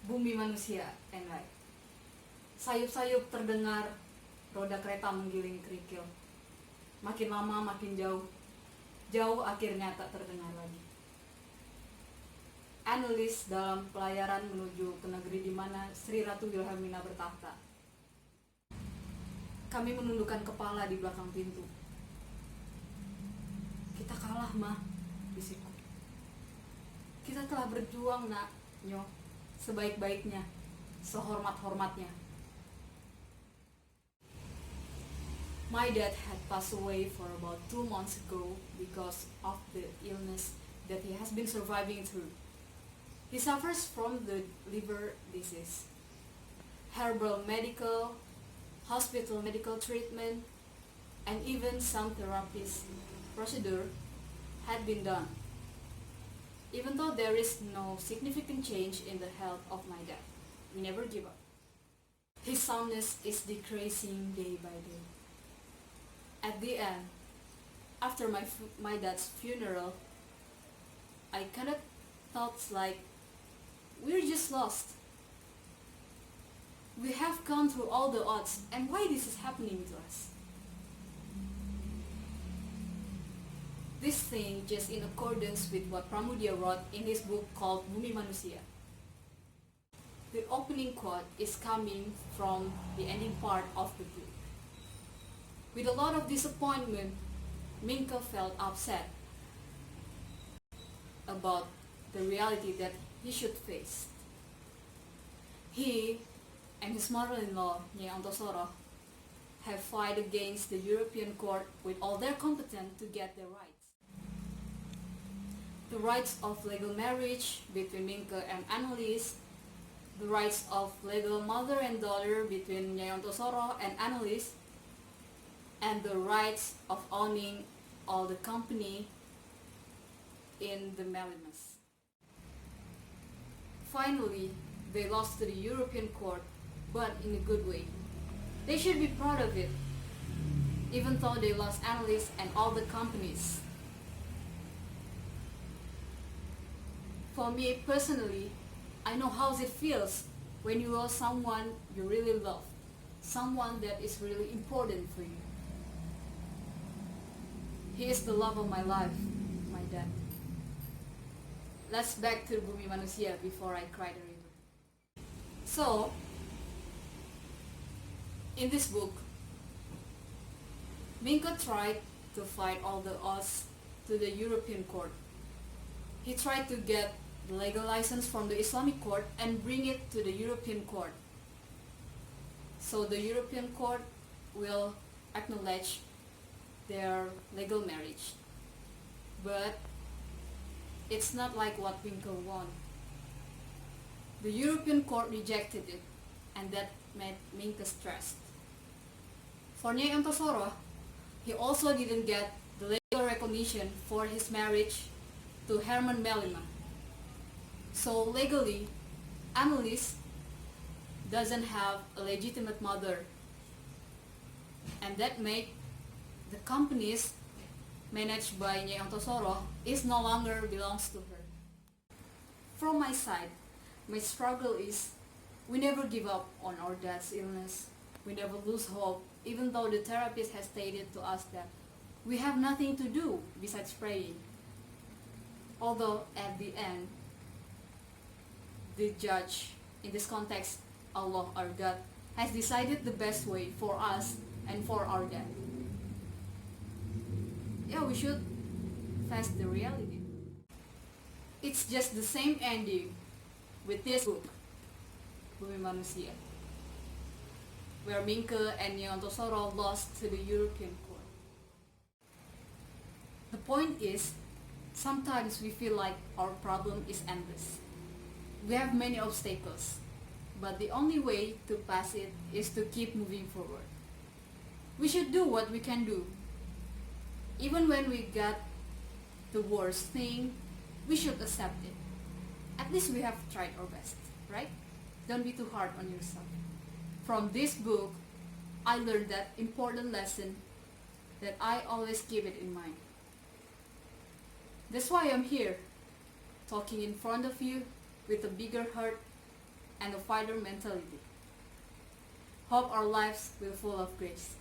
Bumi Manusia, and right. Sayup-sayup terdengar, roda kereta menggiling kerikil. Makin lama makin jauh, jauh akhirnya tak terdengar lagi. Analis dalam pelayaran menuju ke negeri di mana Sri Ratu Wilhelmina bertahta. Kami menundukkan kepala di belakang pintu. Kita kalah, Ma, bisikku. Kita telah berjuang, Nak, Nyo, sebaik-baiknya, sehormat-hormatnya. My dad had passed away for about 2 months ago because of the illness that he has been surviving through. He suffers from the liver disease. Herbal medical, hospital medical treatment, and even some therapist procedure had been done. Even though there is no significant change in the health of my dad, we never give up. His soundness is decreasing day by day. At the end, after my dad's funeral, I kind of thought like, we're just lost. We have gone through all the odds, and why this is happening to us? This thing just in accordance with what Pramudia wrote in his book called Bumi Manusia. The opening quote is coming from the ending part of the book. With a lot of disappointment, Minka felt upset about the reality that he should face. He and his mother-in-law, Nyai Antosoro, have fought against the European court with all their competence to get their rights. The rights of legal marriage between Minka and Annelies, the rights of legal mother and daughter between Nyai Antosoro and Annelies, and the rights of owning all the company in the Melimus. Finally, they lost to the European court, but in a good way. They should be proud of it, even though they lost Annelies and all the companies. For me personally, I know how it feels when you lose someone you really love, someone that is really important for you. He is the love of my life, my dad. Let's back to Bumi Manusia before I cry the river. So, in this book, Minka tried to fight all the odds to the European court. He tried to get the legal license from the Islamic court and bring it to the European court. So the European court will acknowledge their legal marriage. But it's not like what Minka wanted. The European court rejected it, and that made Minka stressed. For Nyai Antosoro, he also didn't get the legal recognition for his marriage to Herman Melima. So legally, Annelies doesn't have a legitimate mother, and that made the companies managed by Nyai Antosoro is no longer belongs to her. From my side, my struggle is we never give up on our dad's illness. We never lose hope, even though the therapist has stated to us that we have nothing to do besides praying. Although at the end, the judge, in this context, Allah, our God, has decided the best way for us and for our dad. Yeah, we should face the reality. It's just the same ending with this book, Bumi Manusia, where Minka and Nyai Antosoro lost to the European court. The point is, sometimes we feel like our problem is endless. We have many obstacles, but the only way to pass it is to keep moving forward. We should do what we can do. Even when we got the worst thing, we should accept it. At least we have tried our best, right? Don't be too hard on yourself. From this book, I learned that important lesson that I always keep it in mind. That's why I'm here, talking in front of you with a bigger heart and a fighter mentality. Hope our lives will full of grace.